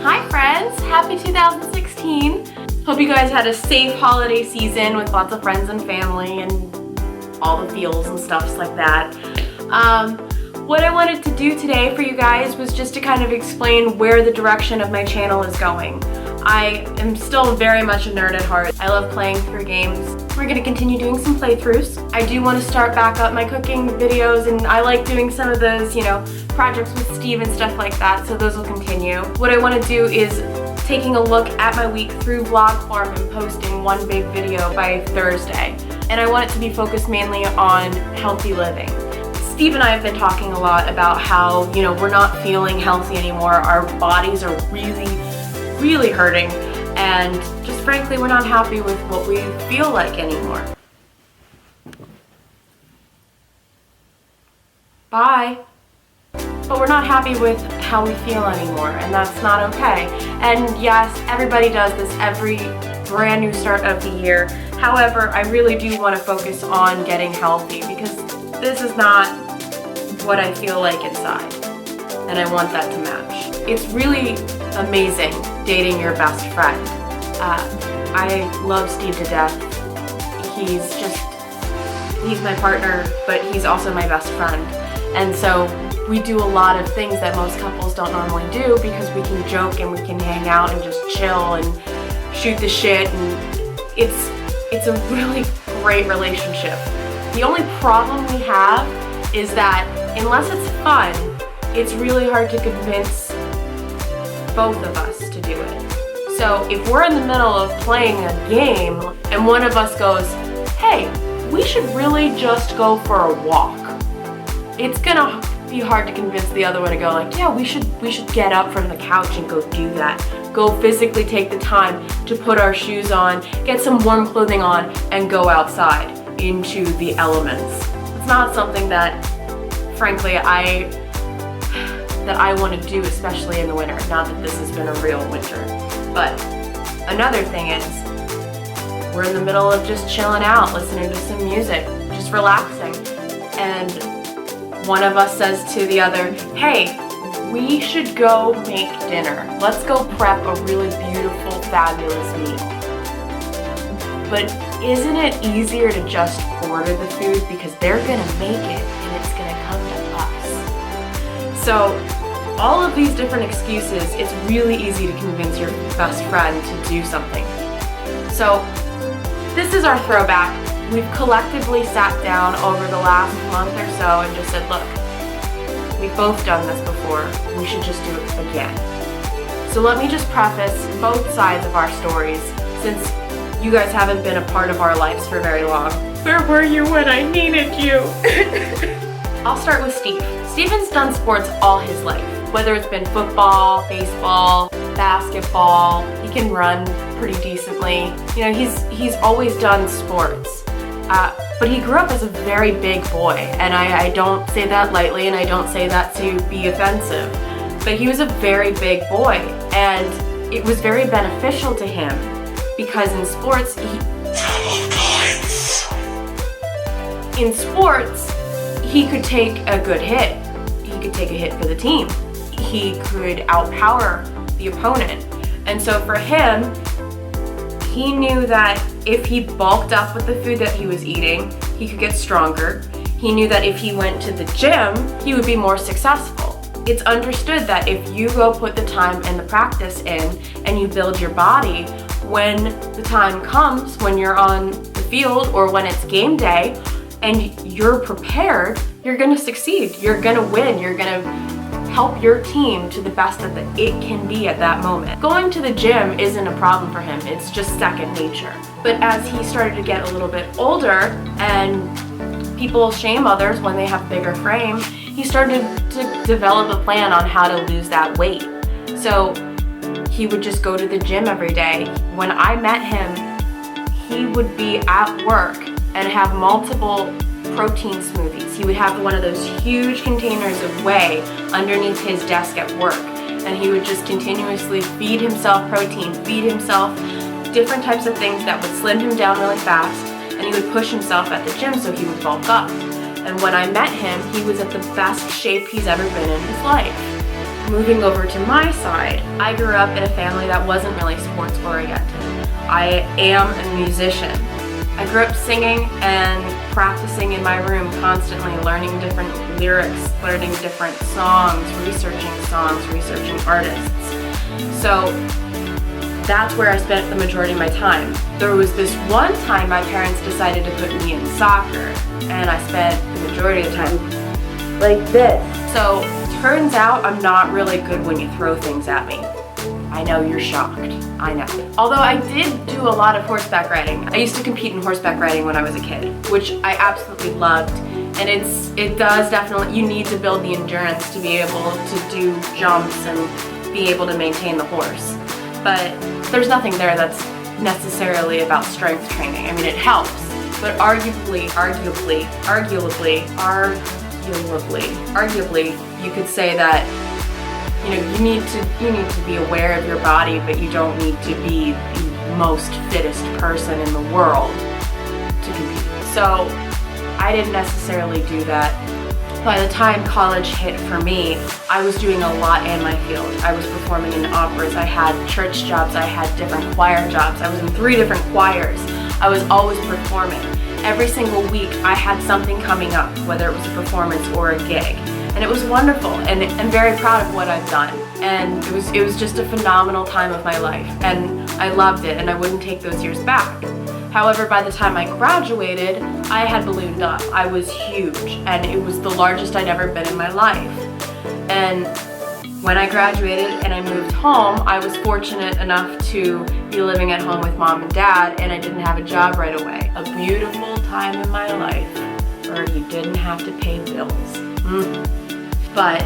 Hi friends, happy 2016. Hope you guys had a safe holiday season with lots of friends and family and all the feels and stuffs like that. What I wanted to do today for you guys was just to kind of explain where the direction of my channel is going. I am still very much a nerd at heart. I love playing through games. We're going to continue doing some playthroughs. I do want to start back up my cooking videos, and I like doing some of those, projects with Steve and stuff like that, so those will continue. What I want to do is taking a look at my week through vlog form and posting one big video by Thursday. And I want it to be focused mainly on healthy living. Steve and I have been talking a lot about how, we're not feeling healthy anymore. Our bodies are really hurting, and just frankly, we're not happy with what we feel like anymore. Bye. But we're not happy with how we feel anymore, and that's not okay. And yes, everybody does this every brand new start of the year. However, I really do want to focus on getting healthy, because this is not what I feel like inside, and I want that to match. It's really amazing dating your best friend. I love Steve to death. He's my partner, but he's also my best friend. And so we do a lot of things that most couples don't normally do, because we can joke and we can hang out and just chill and shoot the shit, and it's a really great relationship. The only problem we have is that unless it's fun, it's really hard to convince both of us to do it. So if we're in the middle of playing a game and one of us goes, hey, we should really just go for a walk, it's gonna be hard to convince the other one to go like, yeah, we should get up from the couch and go do that. Go physically take the time to put our shoes on, get some warm clothing on, and go outside into the elements. It's not something that, frankly, I want to do, especially in the winter. Not that this has been a real winter. But another thing is, we're in the middle of just chilling out, listening to some music, just relaxing. And one of us says to the other, hey, we should go make dinner. Let's go prep a really beautiful, fabulous meal. But isn't it easier to just order the food, because they're gonna make it and it's gonna come to us? So all of these different excuses, it's really easy to convince your best friend to do something. So this is our throwback. We've collectively sat down over the last month or so and just said, look, we've both done this before, we should just do it again. So let me just preface both sides of our stories, since you guys haven't been a part of our lives for very long. Where were you when I needed you? I'll start with Steve. Steven's done sports all his life, whether it's been football, baseball, basketball. He can run pretty decently. He's always done sports. But he grew up as a very big boy, and I don't say that lightly, and I don't say that to be offensive, but he was a very big boy, and it was very beneficial to him, because in sports, he could take a good hit. He could take a hit for the team. He could outpower the opponent. And so for him, he knew that if he bulked up with the food that he was eating, he could get stronger. He knew that if he went to the gym, he would be more successful. It's understood that if you go put the time and the practice in and you build your body, when the time comes, when you're on the field or when it's game day and you're prepared, you're gonna succeed, you're gonna win, you're gonna help your team to the best that it can be at that moment. Going to the gym isn't a problem for him, it's just second nature. But as he started to get a little bit older and people shame others when they have bigger frame, he started to develop a plan on how to lose that weight. So he would just go to the gym every day. When I met him, he would be at work and have multiple protein smoothies. He would have one of those huge containers of whey underneath his desk at work, and he would just continuously feed himself protein, feed himself different types of things that would slim him down really fast, and he would push himself at the gym so he would bulk up. And when I met him, he was at the best shape he's ever been in his life. moving over to my side, I grew up in a family that wasn't really sports oriented. I am a musician. I grew up singing and practicing in my room constantly, learning different lyrics, learning different songs, researching artists. So that's where I spent the majority of my time. There was this one time my parents decided to put me in soccer, and I spent the majority of the time like this. So turns out I'm not really good when you throw things at me. I know you're shocked, I know. Although I did do a lot of horseback riding. I used to compete in horseback riding when I was a kid, which I absolutely loved. And it does definitely, you need to build the endurance to be able to do jumps and be able to maintain the horse. But there's nothing there that's necessarily about strength training. I mean, it helps, but arguably, you could say that you need to be aware of your body, but you don't need to be the most fittest person in the world to compete. So I didn't necessarily do that. By the time college hit for me, I was doing a lot in my field. I was performing in operas, I had church jobs, I had different choir jobs. I was in 3 different choirs. I was always performing. Every single week I had something coming up, whether it was a performance or a gig. And it was wonderful, and I'm very proud of what I've done. And it was just a phenomenal time of my life, and I loved it, and I wouldn't take those years back. However, by the time I graduated, I had ballooned up. I was huge, and it was the largest I'd ever been in my life. And when I graduated and I moved home, I was fortunate enough to be living at home with mom and dad, and I didn't have a job right away. A beautiful time in my life where you didn't have to pay bills. But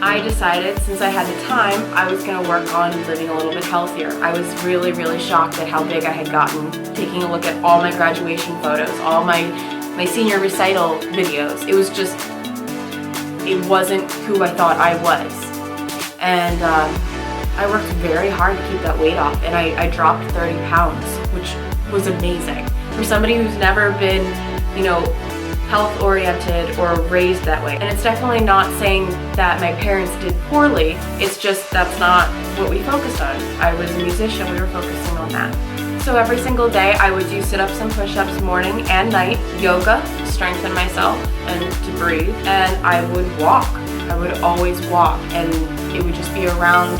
I decided, since I had the time, I was going to work on living a little bit healthier. I was really, really shocked at how big I had gotten, taking a look at all my graduation photos, all my senior recital videos. It was just, it wasn't who I thought I was. And I worked very hard to keep that weight off, and I dropped 30 pounds, which was amazing. For somebody who's never been, health oriented or raised that way. And it's definitely not saying that my parents did poorly, it's just that's not what we focused on. I was a musician, we were focusing on that. So every single day I would do sit-ups and push-ups morning and night, yoga to strengthen myself and to breathe, and I would walk. I would always walk, and it would just be around,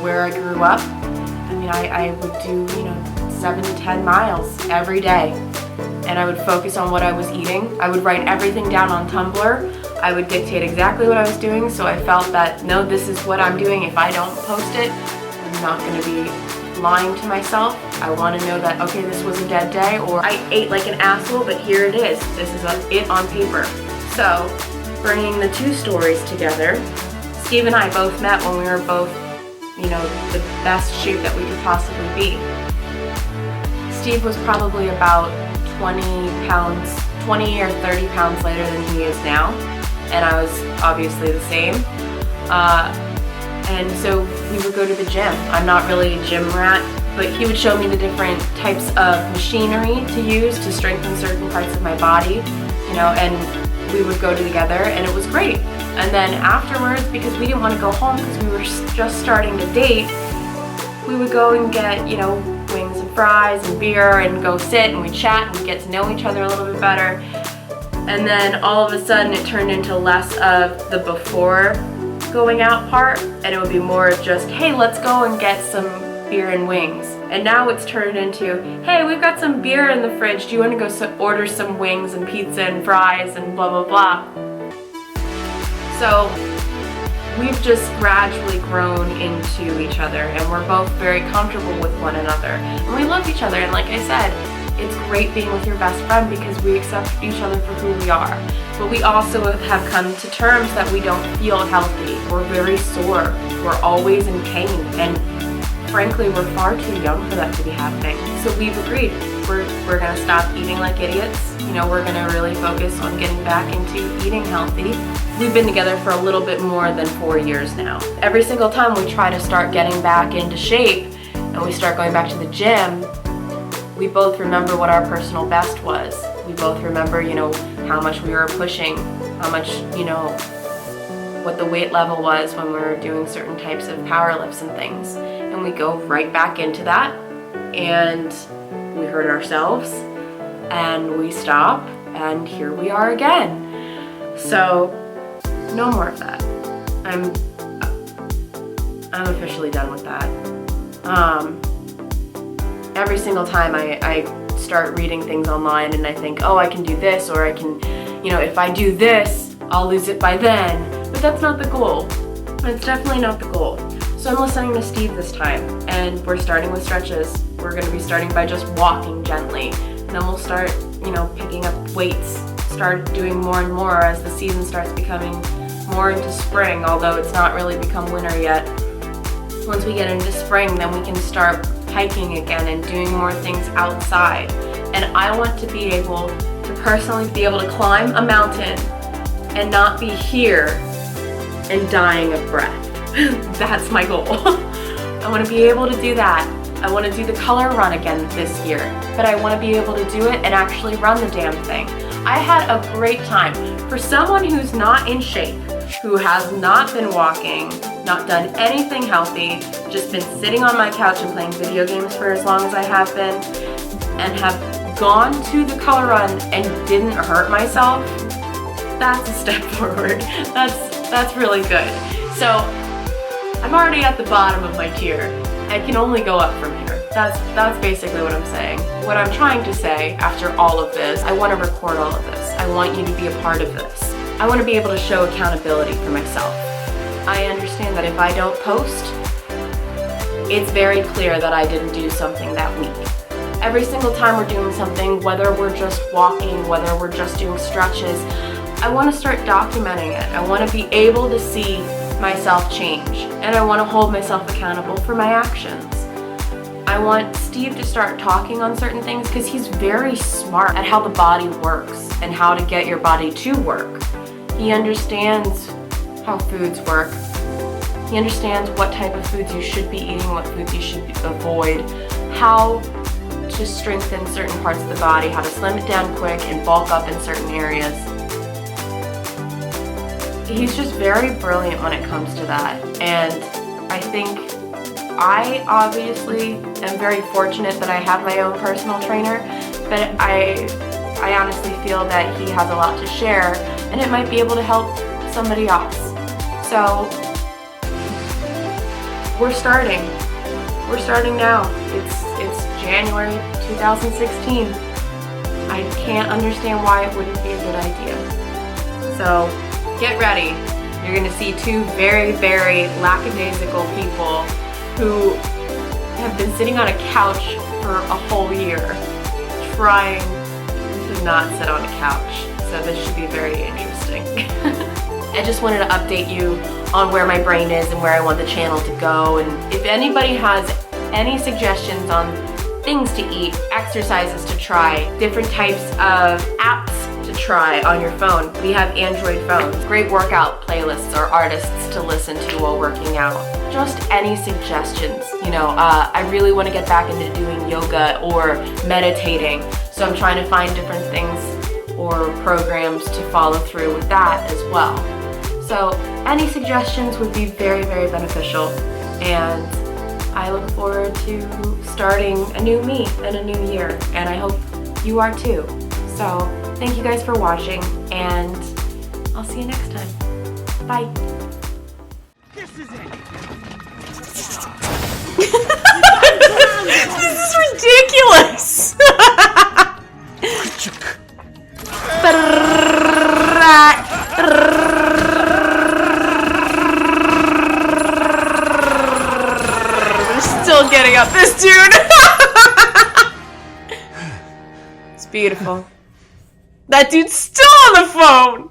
where I grew up. I mean, I would do, 7 to 10 miles every day. And I would focus on what I was eating. I would write everything down on Tumblr. I would dictate exactly what I was doing, so I felt that, no, this is what I'm doing. If I don't post it, I'm not going to be lying to myself. I want to know that, okay, this was a dead day, or I ate like an asshole, but here it is. This is it on paper. So, bringing the 2 stories together, Steve and I both met when we were both, the best shape that we could possibly be. Steve was probably about 20 or 30 pounds lighter than he is now, and I was obviously the same. And so we would go to the gym. I'm not really a gym rat, but he would show me the different types of machinery to use to strengthen certain parts of my body, and we would go together, and it was great. And then afterwards, because we didn't want to go home because we were just starting to date, we would go and get, wings and fries and beer and go sit and we chat and we get to know each other a little bit better. And then all of a sudden it turned into less of the before going out part, and it would be more of just, hey, let's go and get some beer and wings. And now it's turned into, hey, we've got some beer in the fridge, do you want to go order some wings and pizza and fries and blah blah blah. So we've just gradually grown into each other, and we're both very comfortable with one another. And we love each other, and like I said, it's great being with your best friend because we accept each other for who we are. But we also have come to terms that we don't feel healthy. We're very sore. We're always in pain, and frankly, we're far too young for that to be happening. So we've agreed we're gonna stop eating like idiots. We're gonna really focus on getting back into eating healthy. We've been together for a little bit more than 4 years now. Every single time we try to start getting back into shape and we start going back to the gym, we both remember what our personal best was. We both remember, how much we were pushing, how much, what the weight level was when we were doing certain types of power lifts and things. And we go right back into that, and we hurt ourselves, and we stop, and here we are again. So no more of that. I'm officially done with that. Every single time I start reading things online and I think, oh, I can do this, or I can, if I do this, I'll lose it by then. But that's not the goal. It's definitely not the goal. So I'm listening to Steve this time, and we're starting with stretches. We're gonna be starting by just walking gently, and then we'll start, picking up weights, start doing more and more as the season starts becoming more into spring, although it's not really become winter yet. Once we get into spring, then we can start hiking again and doing more things outside. And I want to be able to personally be able to climb a mountain and not be here and dying of breath. That's my goal. I want to be able to do that. I want to do the color run again this year, but I want to be able to do it and actually run the damn thing. I had a great time. For someone who's not in shape, who has not been walking, not done anything healthy, just been sitting on my couch and playing video games for as long as I have been, and have gone to the color run and didn't hurt myself, that's a step forward. That's really good. So I'm already at the bottom of my tier. I can only go up from here. That's basically what I'm saying. What I'm trying to say after all of this, I want to record all of this. I want you to be a part of this. I want to be able to show accountability for myself. I understand that if I don't post, it's very clear that I didn't do something that week. Every single time we're doing something, whether we're just walking, whether we're just doing stretches, I want to start documenting it. I want to be able to see myself change, and I want to hold myself accountable for my actions. I want Steve to start talking on certain things because he's very smart at how the body works and how to get your body to work. He understands how foods work. He understands what type of foods you should be eating, what foods you should avoid, how to strengthen certain parts of the body, how to slim it down quick and bulk up in certain areas. He's just very brilliant when it comes to that, and I think I obviously am very fortunate that I have my own personal trainer, but I honestly feel that he has a lot to share, and it might be able to help somebody else. So we're starting now. It's January 2016. I can't understand why it wouldn't be a good idea. So get ready. You're gonna see two very, very lackadaisical people who have been sitting on a couch for a whole year trying to not sit on a couch. So this should be very interesting. I just wanted to update you on where my brain is and where I want the channel to go. And if anybody has any suggestions on things to eat, exercises to try, different types of apps to try on your phone. We have Android phones, great workout playlists or artists to listen to while working out. Just any suggestions. I really want to get back into doing yoga or meditating, so I'm trying to find different things or programs to follow through with that as well. So any suggestions would be very, very beneficial, and I look forward to starting a new me and a new year, and I hope you are too. So thank you guys for watching, and I'll see you next time. Bye. This is it. This is ridiculous. We're still getting up this tune. It's beautiful. That dude's still on the phone.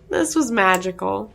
This was magical.